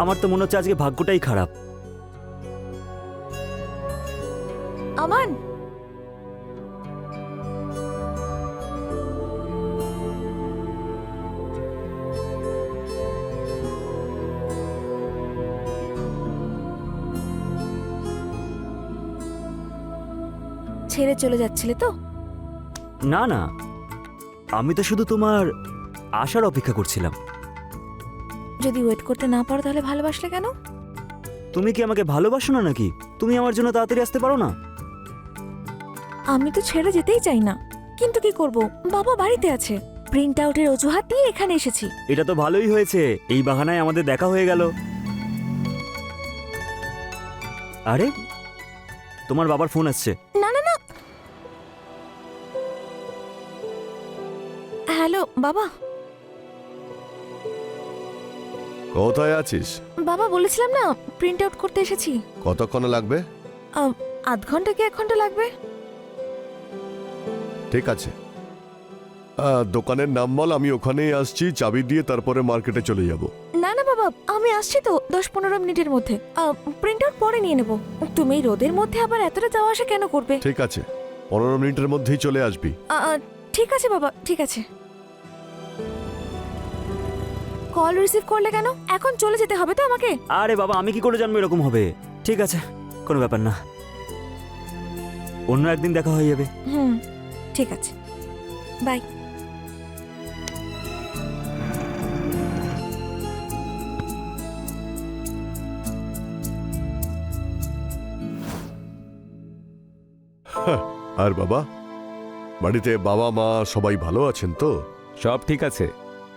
আমার তো মনে হচ্ছে আজকে ভাগ্যটাই খারাপ। আমান, ছেড়ে চলে যাচ্ছিলে তো? না না, আমি তো শুধু তোমার আসার অপেক্ষা করছিলাম। যদি ওয়েট করতে না পারো তাহলে ভালোবাসলে কেন? তুমি কি আমাকে ভালোবাসো না নাকি? তুমি আমার জন্য তাড়াতাড়ি আসতে পারো না? আমি তো ছেড়ে যেতেই চাই না, কিন্তু কি করব, বাবা বাড়িতে আছে। প্রিন্ট আউটের অজুহাত দিয়ে এখানে এসেছি। এটা তো ভালোই হয়েছে, এই বাহানায় আমাদের দেখা হয়ে গেল। আরে, তোমার বাবার ফোন আসছে। না না না, হ্যালো বাবা। কোথায় আছিস? বাবা বলেছিলাম না, প্রিন্ট আউট করতে এসেছি। কতক্ষণ লাগবে? আধ ঘন্টা কি 1 ঘন্টা লাগবে? ঠিক আছে, দোকানের নাম বল, আমি ওখানেই আসছি, চাবি দিয়ে তারপরে মার্কেটে চলে যাব। না না বাবা, আমি আসছি তো 10-15 মিনিটের মধ্যে। প্রিন্ট আউট পরে নিয়ে নেব। তুমি এই রোদের মধ্যে আবার এতটা যাওয়া আসা কেন করবে? ঠিক আছে, 15 মিনিটের মধ্যেই চলে আসবি। ঠিক আছে বাবা, ঠিক আছে। কল রিসিভ করলে কেন? এখন চলে যেতে হবে তো আমাকে? আরে বাবা, আমি কি করে জানবো এরকম হবে? ঠিক আছে, কোনো ব্যাপার না, অন্য একদিন দেখা হয়ে যাবে। ঠিক আছে, বাই। আর বাবা, বাড়িতে বাবা মা সবাই ভালো আছেন তো? সব ঠিক আছে।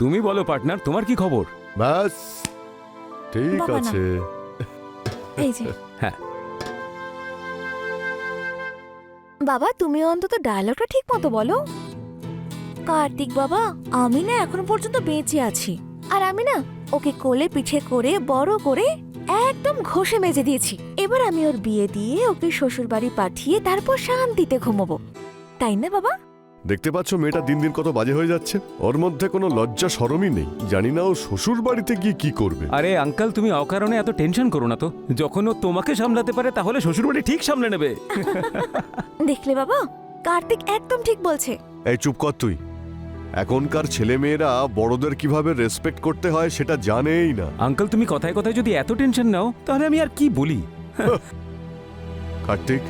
তুমি বলো পার্টনার, তোমার কি খবর? ব্যাস ঠিক বাবা না। আছে। এই যে হ্যাঁ, বাবা, তুমি অন্তত ডায়লগটা ঠিক মতো বলো। কার্তিক বাবা, আমি না এখনো পর্যন্ত বেঁচে আছি, আর আমি না ওকে কোলে পিঠে করে বড় করে একদম ঘষে মেজে দিয়েছি। এবার আমি ওর বিয়ে দিয়ে ওকে শ্বশুর বাড়ি পাঠিয়ে তারপর শান্তিতে ঘুমোবো, তাই না বাবা? দেখতে পাচ্ছ মেয়েটা দিন দিন কত বাজে হয়ে যাচ্ছে, ওর মধ্যে কোনো লজ্জা শরমই নেই। জানি না ও শ্বশুর বাড়িতে গিয়ে কি করবে। আরে আঙ্কেল, তুমি অকারণে এত টেনশন করো না তো। যখন ও তোমাকে সামলাতে পারে তাহলে শ্বশুরবাড়ি ঠিক সামলে নেবে। দেখলে বাবা, কার্তিক একদম ঠিক বলছে। এই চুপ কর তুই, এখনকার ছেলে মেয়েরা বড়দের কিভাবে রেসপেক্ট করতে হয় সেটা জানেই না। আঙ্কেল, তুমি কথায় কথায় যদি এত টেনশন নাও তাহলে আমি আর কি বলি। কার্তিক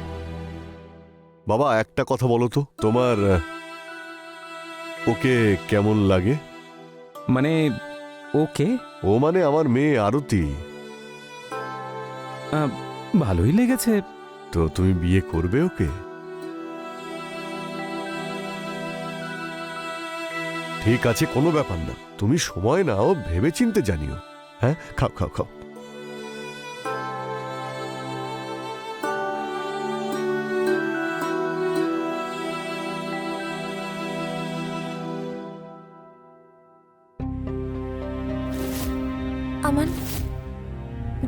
বাবা, একটা কথা বলো তো, তোমার ওকে কেমন লাগে? মানে ওকে ও মানে আমার মেয়ে আরতি। ভালোই লেগেছে। তো তুমি বিয়ে করবে ওকে? ঠিক আছে, কোনো ব্যাপার না, তুমি সময় নাও, ভেবেচিন্তে জানিও। হ্যাঁ, খাও খাও খাও। আমান,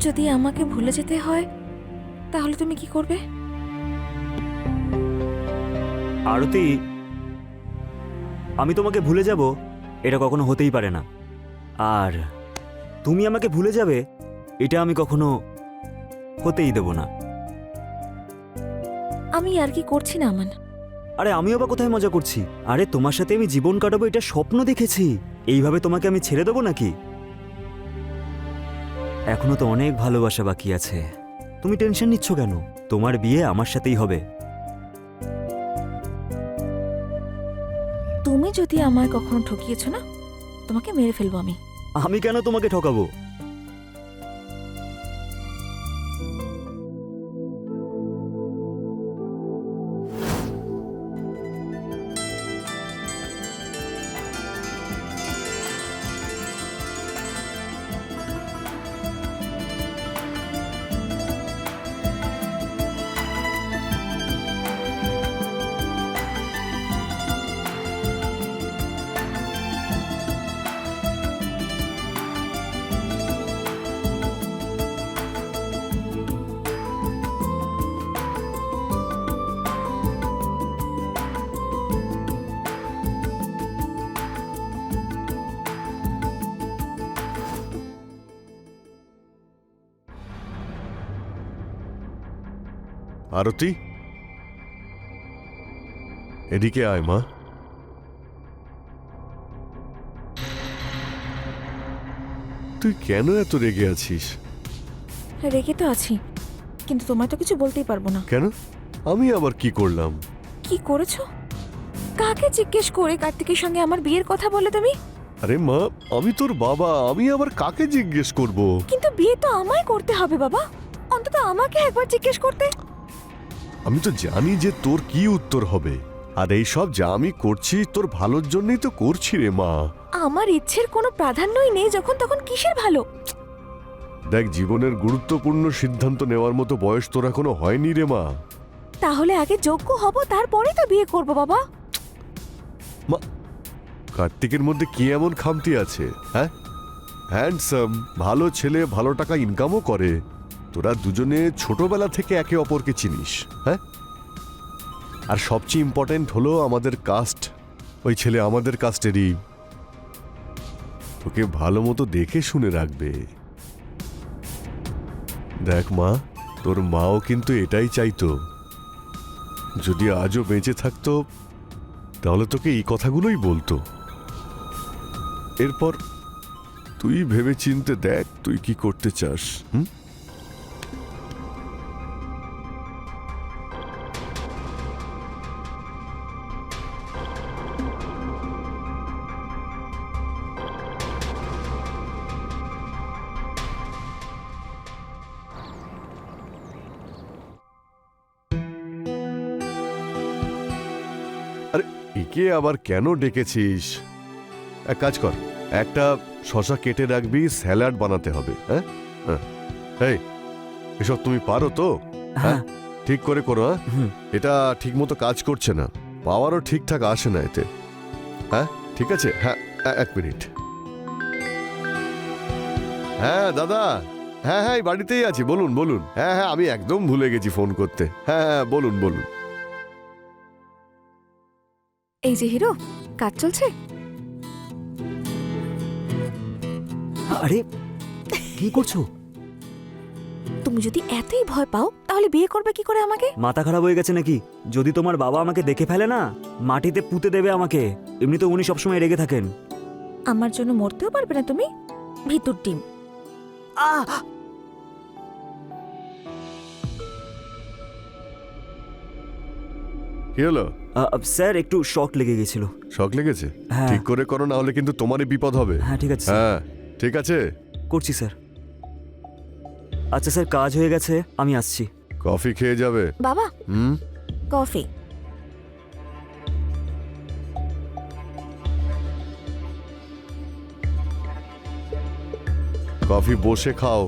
যদি আমাকে ভুলে যেতে হয় তাহলে তুমি কি করবে? আরতি, আমি তোমাকে ভুলে যাব এটা কখনো হতেই পারে না, আর তুমি আমাকে ভুলে যাবে এটা আমি কখনো হতেই দেব না। আমি আর কি করছি না আমান। আরে আমিও বা কোথায় মজা করছি? আরে তোমার সাথে আমি জীবন কাটাবো এটা স্বপ্ন দেখেছি, এইভাবে তোমাকে আমি ছেড়ে দেবো নাকি? এখনো তো অনেক ভালোবাসা বাকি আছে। তুমি টেনশন নিচ্ছ কেন? তোমার বিয়ে আমার সাথেই হবে। তুমি যদি আমায় কখনো ঠকিয়েছো না, তোমাকে মেরে ফেলবো আমি। আমি কেন তোমাকে ঠকাবো? আরতি, এদিকে আয় মা। তুই কেন এত রেগে আছিস? রেগে তো আছি, কিন্তু তোমায় তো কিছু বলতেই পারবো না। কেন? আমি আবার কি করলাম? কি করেছো? কাকে জিজ্ঞেস করে কার্তিকের সঙ্গে আমার বিয়ের কথা বলে তুমি? আরে মা, আমি তোর বাবা, আমি আবার কাকে জিজ্ঞেস করব? কিন্তু বিয়ে তো আমায় করতে হবে বাবা, অন্তত আমাকে একবার জিজ্ঞেস করতে। আমি তো জানি যে তোর কি উত্তর হবে, আর এই সব যা আমি করছি তোর ভালোর জন্যই তো করছি রে মা। আমার ইচ্ছের কোনো প্রাধান্যই নেই যখন তখন কিসের ভালো? দেখ, জীবনের গুরুত্বপূর্ণ সিদ্ধান্ত নেওয়ার মতো বয়স তোর এখনো হয়নি রে মা। তাহলে আগে যোগ্য হব, তারপরে তো বিয়ে করব বাবা। মা, কার্তিকের মধ্যে কি এমন খামতি আছে? হ্যাঁ, হ্যান্ডসাম, ভালো ছেলে, ভালো টাকা ইনকামও করে। তোরা দুজনে ছোটবেলা থেকে একে অপরকে চিনিস। হ্যাঁ, আর সবচেয়ে ইম্পর্টেন্ট হলো আমাদের কাস্ট। ওই ছেলে আমাদের কাস্টেরই, তোকে ভালো মতো দেখে শুনে রাখবে। দেখ মা, তোর মাও কিন্তু এটাই চাইতো। যদি আজও বেঁচে থাকতো তাহলে তোকে এই কথাগুলোই বলতো। এরপর তুই ভেবে চিনতে দেখ তুই কি করতে চাস। হুম? আরে, একে আবার কেন ডেকেছিস? এক কাজ কর, একটা শশা কেটে রাখবি, স্যালাড বানাতে হবে। হ্যাঁ হ্যাঁ, এই এসব তুমি পারো তো? হ্যাঁ। ঠিক করে করো। হ্যাঁ, হুম। এটা ঠিক মতো কাজ করছে না, পাওয়ারও ঠিকঠাক আসে না এতে। হ্যাঁ ঠিক আছে, হ্যাঁ এক মিনিট। হ্যাঁ দাদা, হ্যাঁ হ্যাঁ, এই বাড়িতেই আছি, বলুন বলুন। হ্যাঁ হ্যাঁ, আমি একদম ভুলে গেছি ফোন করতে। হ্যাঁ হ্যাঁ, বলুন বলুন। এই যে হিরো, কাজ চলছে? আরে কি করছো? তুমি যদি এতই ভয় পাও তাহলে বিয়ে করবে কি করে আমাকে? মাথা খারাপ হয়ে গেছে নাকি? যদি তোমার বাবা আমাকে দেখে ফেলে না, মাটিতে পুঁতে দেবে আমাকে। এমনি তো উনি সবসময় রেগে থাকেন। আমার জন্য মরতেও পারবে না তুমি, ভিতর ডিম। কি হলো? স্যার, একটু শক লেগে গেছিল। শক লেগেছে? হ্যাঁ। ঠিক করে করো, না হলে কিন্তু তোমারই বিপদ হবে। হ্যাঁ ঠিক আছে স্যার। হ্যাঁ ঠিক আছে, করছি স্যার। আচ্ছা স্যার, কাজ হয়ে গেছে, আমি আসছি। কফি খেয়ে যাবে। বাবা, হুম, কফি। কফি বসে খাও।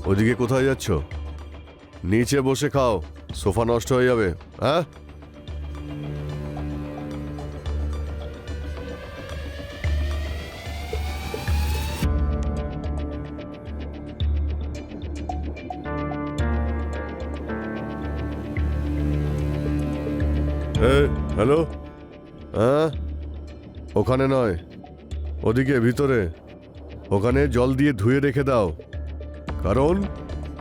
ওদিকে কোথায় যাচ্ছ? নিচে বসে খাও, সোফা নষ্ট হয়ে যাবে। হ্যাঁ, হ্যালো। হ্যাঁ, ওখানে নয়, ওদিকে ভিতরে। ওখানে জল দিয়ে ধুয়ে রেখে দাও, কারণ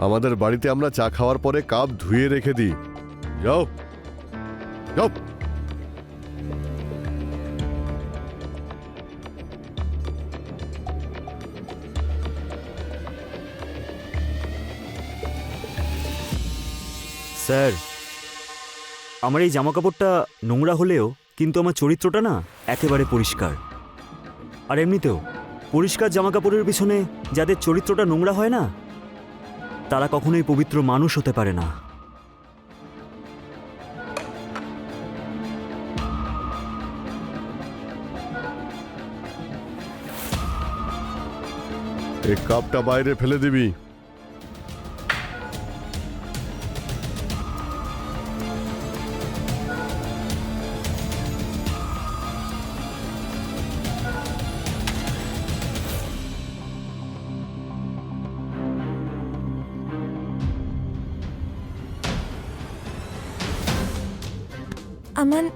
আমাদের বাড়িতে আমরা চা খাওয়ার পরে কাপ ধুয়ে রেখে দিই। যাও যাও। স্যার, আমার এই জামা কাপড়টা নোংরা হলেও কিন্তু আমার চরিত্রটা না একেবারে পরিষ্কার। আর এমনিতেও পরিষ্কার জামা কাপড়ের পিছনে যাদের চরিত্রটা নোংরা হয় না, তারা কখনোই পবিত্র মানুষ হতে পারে না। এই কাপটা বাইরে ফেলে দিবি। আমান,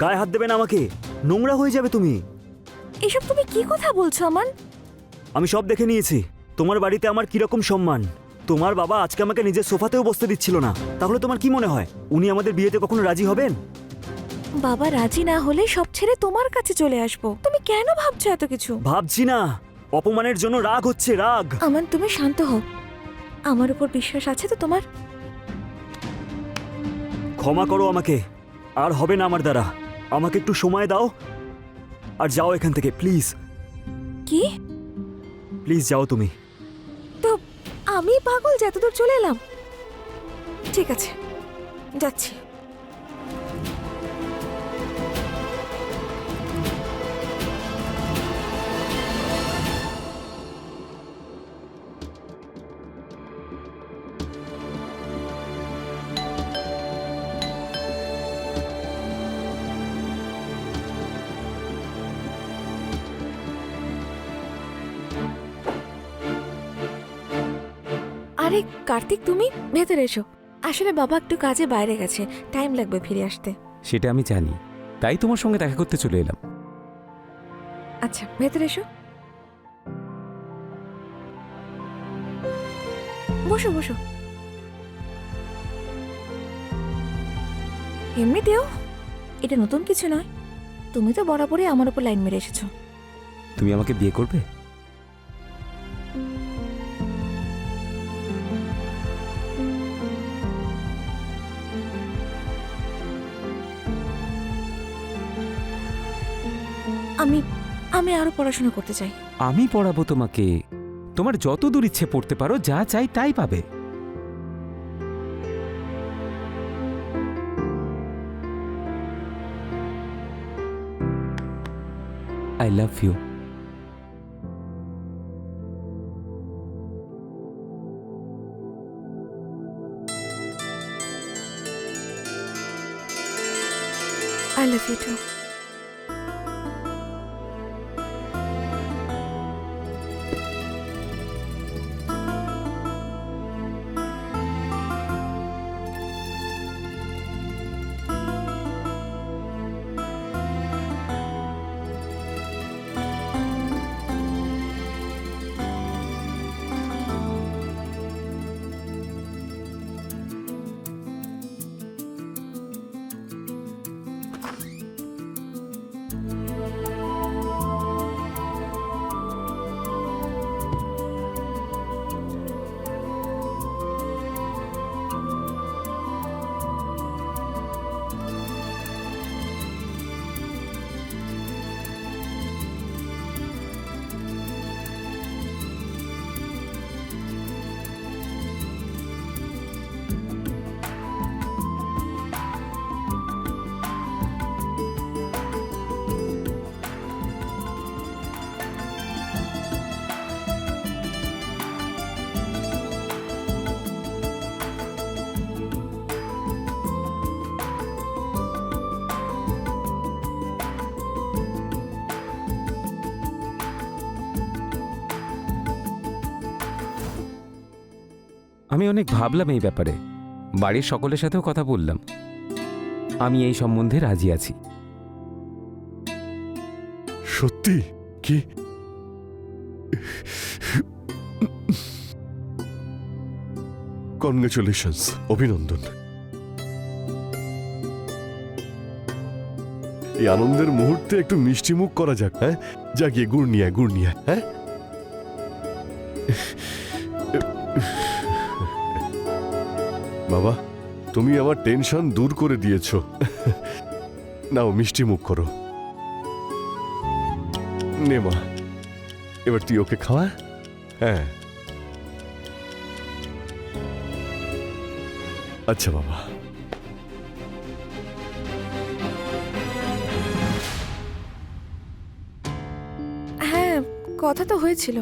গায়ে হাত দেবে না আমাকে, নোংরা হয়ে যাবে তুমি। এসব তুমি কি কথা বলছো আমান? আমি সব দেখে নিয়েছি, তোমার বাড়িতে আমার কিরকম সম্মান? তোমার বাবা আজকে আমাকে নিজের সোফাতেও বসতে দিচ্ছিল না। তাহলে তোমার কি মনে হয় উনি আমাদের বিয়েতে কখনো রাজি হবেন? বাবা রাজি না হলে সব ছেড়ে তোমার কাছে চলে আসবো। তুমি কেন ভাবছো এত কিছু? ভাবছি না, অপমানের জন্য রাগ হচ্ছে, রাগ। আমান তুমি শান্ত হও। আমার উপর বিশ্বাস আছে তো তোমার? ক্ষমা করো আমাকে, আর হবে না আমার দ্বারা। আমাকে একটু সময় দাও আর যাও এখান থেকে, প্লিজ। কি? প্লিজ যাও তুমি। তো আমি পাগল যে এতদূর চলে এলাম? ঠিক আছে, যাচ্ছি। আরে কার্তিক, তুমি ভেতরে এসো। আসলে বাবা একটু কাজে বাইরে গেছে, টাইম লাগবে ফিরে আসতে। সেটা আমি জানি, তাই তোমার সঙ্গে দেখা করতে চলে এলাম। আচ্ছা ভেতরে এসো, বসো বসো। এমনিতেও এটা নতুন কিছু নয়, তুমি তো বরাবরই আমার উপর লাইন মেরে এসেছো। তুমি আমাকে বিয়ে করবে? আমি আমি আরো পড়াশোনা করতে চাই। আমি পড়াবো তোমাকে। তোমার যত দূর ইচ্ছে পড়তে পারো, যা চাই তাই পাবে। I love you. I love you too. আমি অনেক ভাবলাম এই ব্যাপারে, বাড়ির সকলের সাথেও কথা বললাম। আমি এই সম্বন্ধে রাজি আছি। সত্যি? কি? কনগ্রেচুলেশনস, অভিনন্দন। এই আনন্দের মুহূর্তে একটু মিষ্টি মুখ করা যাক। হ্যাঁ, যা গিয়ে গুড় নিয়ে আয়, গুড় নিয়ে আয়। হ্যাঁ, বাবা, তুমি আমার টেনশন দূর করে দিয়েছো। নাও মিষ্টি মুখ করো। নে মা, এবার তুই ওকে খাওয়া। হ্যাঁ, আচ্ছা বাবা। হ্যাঁ, কথা তো হয়েছিল।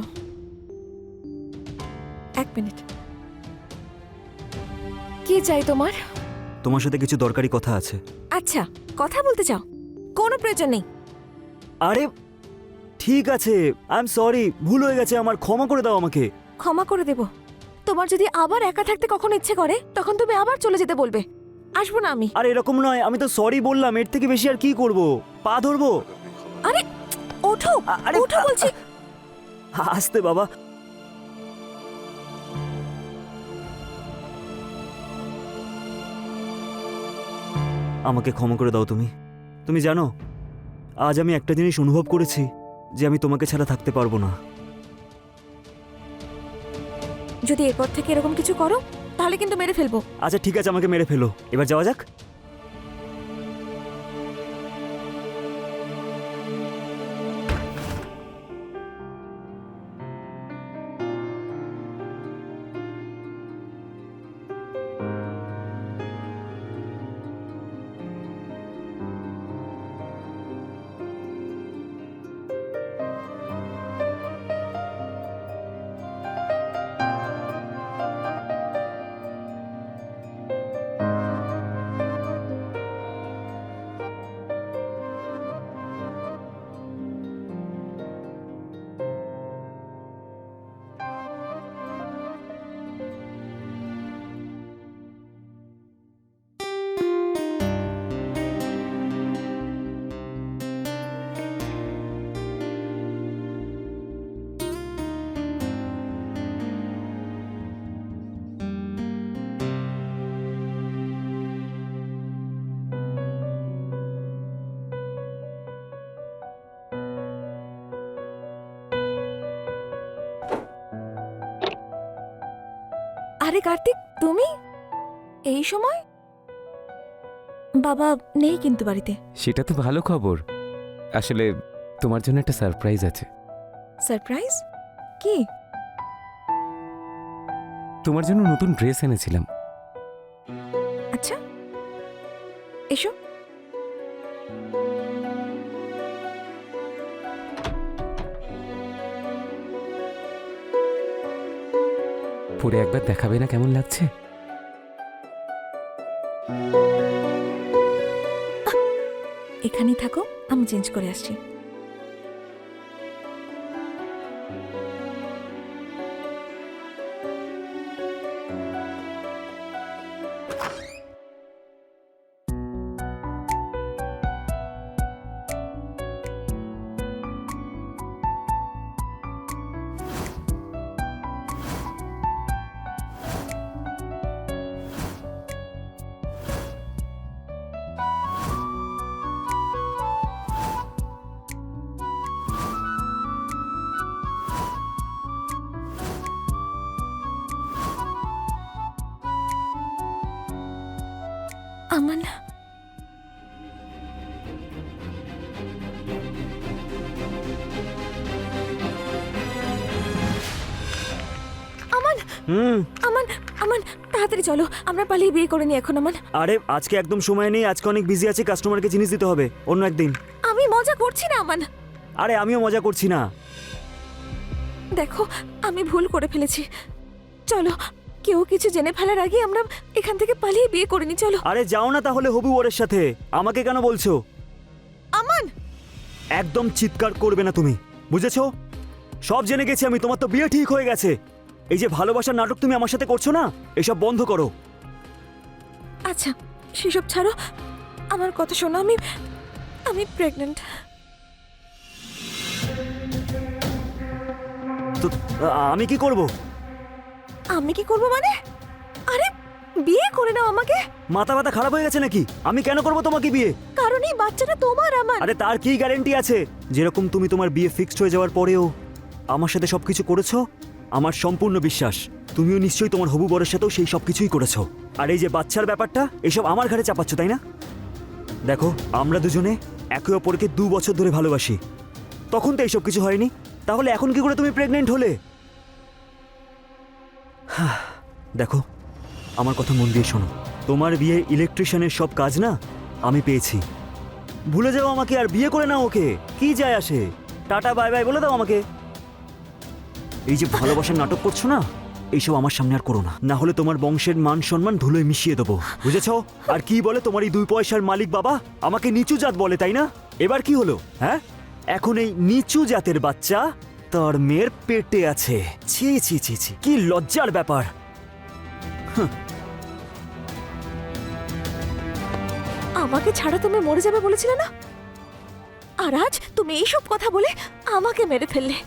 এক মিনিট। কি চাই তোমার? তোমার সাথে কিছু দরকারি কথা আছে। আচ্ছা, কথা বলতে চাও? কোনো প্রয়োজন নেই। আরে ঠিক আছে, আই এম সরি, ভুল হয়ে গেছে আমার, ক্ষমা করে দাও আমাকে। ক্ষমা করে দেব। তোমার যদি আবার একা থাকতে কখনো ইচ্ছে করে, তখন তুমি আবার চলে যেতে বলবে, আসবো না আমি। আর এরকম নয়, আমি তো সরি বললাম, এর থেকে বেশি আর কি করব? পা ধরবো? আরে ওঠো, আরে ওঠো বলছি। আস্তে বাবা। আমাকে ক্ষমা করে দাও তুমি। তুমি জানো, আজ আমি একটা জিনিস অনুভব করেছি, যে আমি তোমাকে ছাড়া থাকতে পারবো না। যদি এরপর থেকে এরকম কিছু করো তাহলে কিন্তু মেরে ফেলবো। আচ্ছা ঠিক আছে, আমাকে মেরে ফেলো, এবার যাওয়া যাক। আরে কার্তিক, তুমি এই সময়? বাবা নেই কিন্তু বাড়িতে। সেটা তো ভালো খবর। আসলে তোমার জন্য একটা সারপ্রাইজ আছে। সারপ্রাইজ? কি? তোমার জন্য নতুন ড্রেস এনেছিলাম। আচ্ছা, এসো। পরে একবার দেখাবে না কেমন লাগছে? এখানেই থাকো, আমি চেঞ্জ করে আসছি। আমান, আমান, আমান, তাড়াতাড়ি চলো, আমরা পালিয়ে বিয়ে করে নি এখন। আমান, আরে আজকে একদম সময় নেই, আজকে অনেক বিজি আছে, কাস্টমারকে জিনিস দিতে হবে, অন্য একদিন। আমি মজা করছি না আমান। আরে আমিও মজা করছি না। দেখো, আমি ভুল করে ফেলেছি। চলো, কেউ কিছু জেনে ফেলার আগে আমরা এখান থেকে পালিয়ে বিয়ে করে নি। চলো। আরে যাও না তাহলে হবু ওরের সাথে, আমাকে কেন বলছো? আমান, একদম চিৎকার করবে না তুমি, বুঝেছো? সব জেনে গেছি আমি, তোমার তো বিয়ে ঠিক হয়ে গেছে। এই যে ভালোবাসার নাটক তুমি আমার সাথে করছো না, এসব বন্ধ করো। আচ্ছা সেসব ছাড়ো, আমার কথা শোনো। আমি প্রেগন্যান্ট। তো আমি কি করব? আমি কি করব মানে? আরে বিয়ে করে নাও আমাকে। মাথা ব্যথা খারাপ হয়ে গেছে নাকি? আমি কেন করব তোমাকে বিয়ে? কারণ এই বাচ্চাটা তোমার। আমার। আরে তার কি গ্যারান্টি আছে? যেরকম তুমি তোমার বিয়ে ফিক্সড হয়ে যাওয়ার পরেও আমার সাথে সবকিছু করেছো, আমার সম্পূর্ণ বিশ্বাস তুমিও নিশ্চয়ই তোমার হবু বরের সাথেও সেই সব কিছুই করেছো। আর এই যে বাচ্চার ব্যাপারটা, এসব আমার ঘাড়ে চাপাচ্ছ, তাই না? দেখো, আমরা দুজনে একে অপরকে 2 বছর ধরে ভালোবাসি, তখন তো এইসব কিছু হয়নি, তাহলে এখন কি করে তুমি প্রেগনেন্ট হলে? দেখো, আমার কথা মন দিয়ে শোনো, তোমার বিয়ে ইলেকট্রিশিয়ানের সব কাজ না আমি পেয়েছি। ভুলে যাও আমাকে আর বিয়ে করে নাও ওকে, কি যায় আসে? টাটা বাই বাই বলে দাও আমাকে। এই যে ভালোবাসার নাটক করছো না, এইসব আমার সামনে আর করো না, না হলে তোমার বংশের মান সম্মান ধুলোয় মিশিয়ে দেবো, বুঝেছো? আর কি বলে তোমার এই 2 পয়সার মালিক বাবা আমাকে নিচু জাত বলে, তাই না? এবার কি হলো? হ্যাঁ, এখন এই নিচু জাতের বাচ্চা তার মেয়ের পেটে আছে। ছি ছি ছি ছি, কি লজ্জার ব্যাপার। আমাকে ছাড়া তুমি মরে যাবে বলেছিলে না, আর আজ তুমি এইসব কথা বলে আমাকে মেরে ফেললে।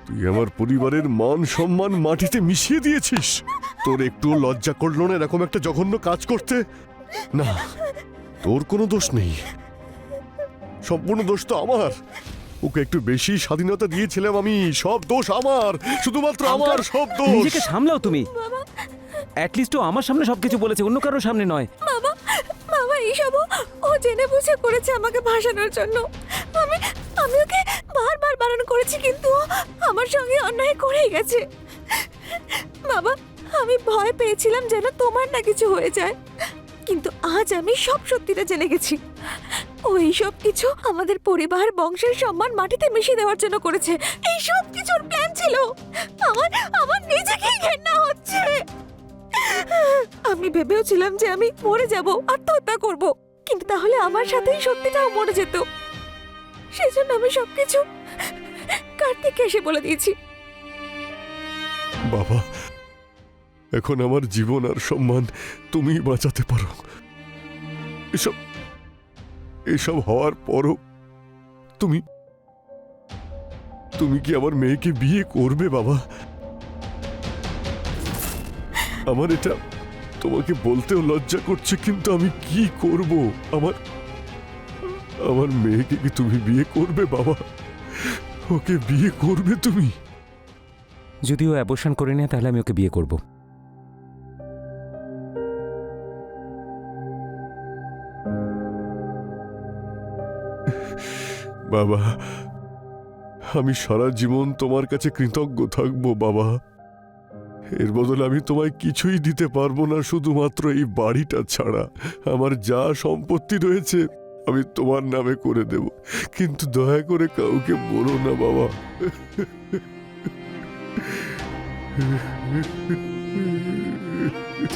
তুই আমার পরিবারের মান সম্মান মাটিতে মিশিয়ে দিয়েছিস। তোর একটু লজ্জা করলো না এরকম একটা জঘন্য কাজ করতে? না, তোর কোনো দোষ নেই, সম্পূর্ণ দোষ তো আমার। ওকে একটু বেশি স্বাধীনতা দিয়েছিলাম আমি, সব দোষ আমার, শুধুমাত্র আমার সব দোষ। নিজেকে সামলাও তুমি। অ্যাটলিস্ট ও আমার সামনে সবকিছু বলেছে, অন্য কারোর সামনে নয়। বাবা বাবা এইসব ও জেনে বুঝে করেছে আমাকে ভাসানোর জন্য। আমি আমি ওকে বারবার বারণ করেছি, কিন্তু ও আমার সঙ্গে অন্যায় করেই গেছে। বাবা আমি ভয় পেয়েছিলাম যেন তোমার না কিছু হয়ে যায়, কিন্তু আজ আমি সব সত্যিটা জেনে গেছি। ও এইসব কিছু আমাদের পরিবার বংশের সম্মান মাটিতে মিশিয়ে দেওয়ার জন্য করেছে। এই সব কিছুর প্ল্যান ছিল। আমার আমার নিজেকেই ঘেন্না হচ্ছে। আমি ভেবেওছিলাম যে আমি মরে যাব, আত্মহত্যা করব, কিন্তু তাহলে আমার সাথেই সত্যিটাও মরে যেত। সেই জন্য আমি সবকিছু কার্তিককে এসে বলে দিয়েছি। বাবা, এখন আমার জীবন আর সম্মান তুমি বাঁচাতে পারো। এসব এসব হওয়ার পরও তুমি তুমি কি আমার মেয়েকে বিয়ে করবে বাবা? আমার এটা তোমাকে বলতেও লজ্জা করছে, কিন্তু আমি কি করব? আমার আমার মেয়েকে কি তুমি বিয়ে করবে বাবা? ওকে বিয়ে করবে তুমি? যদি ও অ্যাবর্শন করে নেয় তাহলে আমি ওকে বিয়ে করব। বাবা, আমি সারা জীবন তোমার কাছে কৃতজ্ঞ থাকবো বাবা। এর বদলে আমি তোমায় কিছুই দিতে পারবো না, শুধুমাত্র এই বাড়িটা ছাড়া। আমার যা সম্পত্তি রয়েছে আমি তোমার নামে করে দেব, কিন্তু দয়া করে কাউকে বলো না বাবা।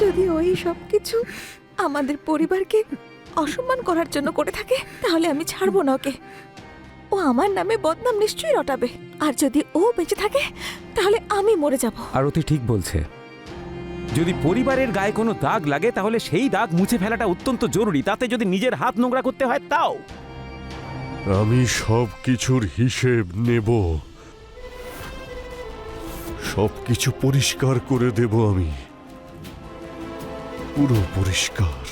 যদি ওই সব কিছু আমাদের পরিবারকে অসম্মান করার জন্য করে থাকে, তাহলে আমি ছাড়বো না ওকে। ও আমার নামে বদনাম নিশ্চয়ই রটাবে, আর যদি ও বেঁচে থাকে তাহলে আমি মরে যাব। আর ও তো ঠিক বলছে। যদি পরিবারের গায়ে কোনো দাগ লাগে তাহলে সেই দাগ মুছে ফেলাটা অত্যন্ত জরুরি, তাতে যদি নিজের হাত নোংরা করতে হয় তাও। আমি সব কিছুর হিসেব নেব, সবকিছু পরিষ্কার করে দেব আমি, পুরো পরিষ্কার।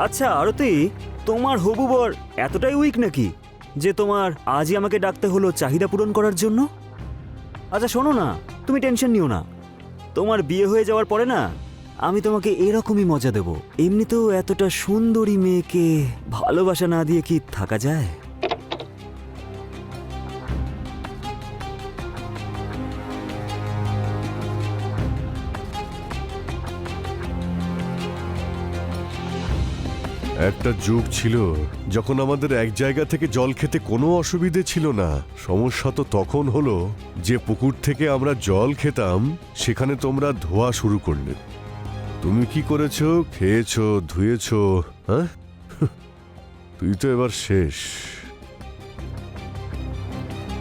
আচ্ছা আরতি, তোমার হবু বর এতটাই উইক নাকি যে তোমার আজই আমাকে ডাকতে হলো চাহিদা পূরণ করার জন্য? আচ্ছা শোনো না, তুমি টেনশন নিও না, তোমার বিয়ে হয়ে যাওয়ার পরে না আমি তোমাকে এরকমই মজা দেব। এমনিতেও এতটা সুন্দরী মেয়েকে ভালোবাসা না দিয়ে কি থাকা যায়? একটা যুগ ছিল যখন আমাদের এক জায়গা থেকে জল খেতে কোনো অসুবিধে ছিল না। সমস্যা তো তখন হলো যে পুকুর থেকে আমরা জল খেতাম সেখানে তোমরা ধোয়া শুরু করলে। তুমি কি করেছো? খেয়েছো, ধুয়েছো, হ্যাঁ? তুই তো এবার শেষ।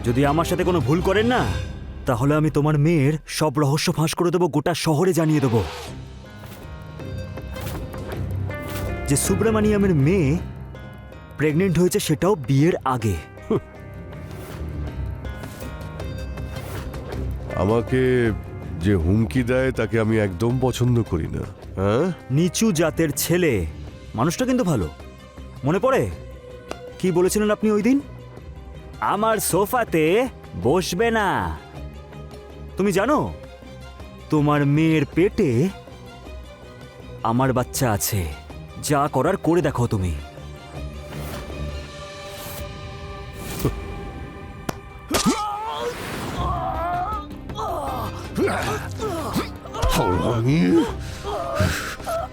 যদি আমার সাথে কোনো ভুল করেন না, তাহলে আমি তোমার মেয়ের সব রহস্য ফাঁস করে দেবো, গোটা শহরে জানিয়ে দেবো যে সুব্রামানিয়ামের মেয়ে প্রেগনেন্ট হয়েছে, সেটাও বিয়ের আগে। আমাকে যে হুমকি দেয় তাকে আমি একদম পছন্দ করি না। হ্যাঁ, নিচু জাতের ছেলে। মানুষটা কিন্তু ভালো। মনে পড়ে কি বলেছিলেন আপনি ওই দিন? আমার সোফাতে বসবে না। তুমি জানো তোমার মেয়ের পেটে আমার বাচ্চা আছে। যা করার করে দেখো তুমি।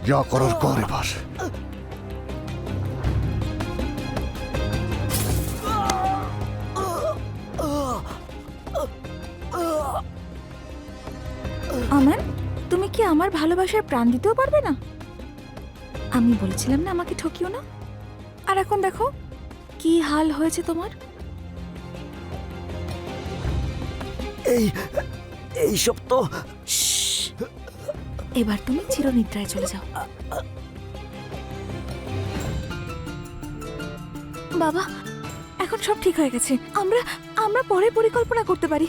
যা করার কর এবার। আমান, তুমি কি আমার ভালোবাসার প্রাণ দিতেও পারবে না? আমি বলেছিলাম না আমাকে ঠকিও না, আর এখন দেখো কি হাল হয়েছে তোমার। এই সব তো এবার তুমি চিরনিদ্রায় চলে যাও। বাবা, এখন সব ঠিক হয়ে গেছে। আমরা আমরা পরে পরিকল্পনা করতে পারি।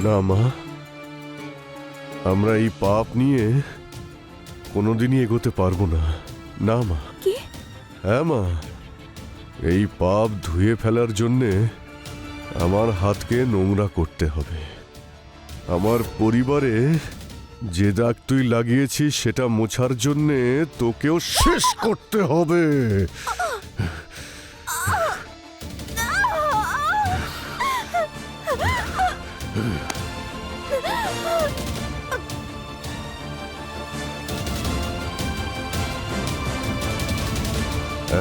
না মা, আমরা এই পাপ নিয়ে কোনোদিনই এগোতে পারবো না। না মা। কি? হ্যাঁ মা, এই পাপ ধুয়ে ফেলার জন্যে আমার হাতকে নোংরা করতে হবে। আমার পরিবারে যে দাগ তুই লাগিয়েছিস সেটা মোছার জন্যে তোকেও শেষ করতে হবে।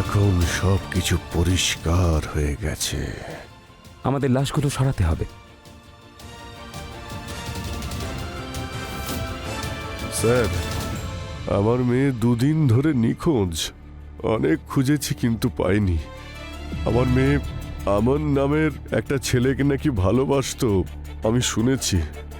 এখন সব কিছু পরিষ্কার হয়ে গেছে। আমাদের লাশগুলো সরাতে হবে। স্যার, আমার মেয়ে দুদিন ধরে নিখোঁজ। অনেক খুঁজেছি কিন্তু পাইনি। আমার মেয়ে আমন নামের একটা ছেলেকে নাকি ভালোবাসতো, আমি শুনেছি।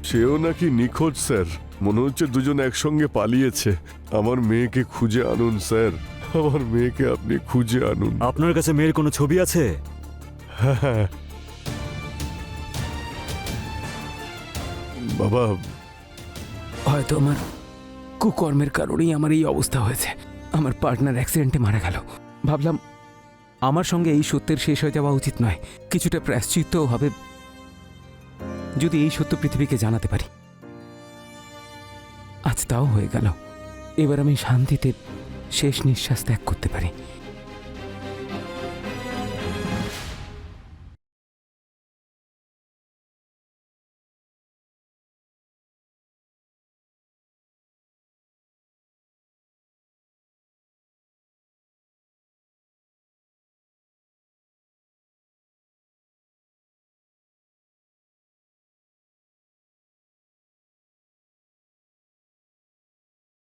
সেও নাকি নিখোঁজ স্যার। মনে হচ্ছে দুজন একসঙ্গে পালিয়েছে। আমার মেয়েকে খুঁজে আনুন স্যার, আমার মেয়েকে আপনি খুঁজে আনুন। আপনার কাছে মেয়ের কোনো ছবি আছে? হ্যাঁ বাবা, হয়তো আমার কুকর্মের কারণেই আমার এই অবস্থা হয়েছে। আমার পার্টনার অ্যাক্সিডেন্টে মারা গেল। ভাবলাম আমার সঙ্গে এই সত্যের শেষ হয়ে যাওয়া উচিত নয়, কিছুটা প্রায়শ্চিত্তও হবে যদি এই সত্য পৃথিবীকে জানাতে পারি। আজ তাও হয়ে গেল। এবার আমি শান্তিতে শেষ নিঃশ্বাস ত্যাগ করতে পারি।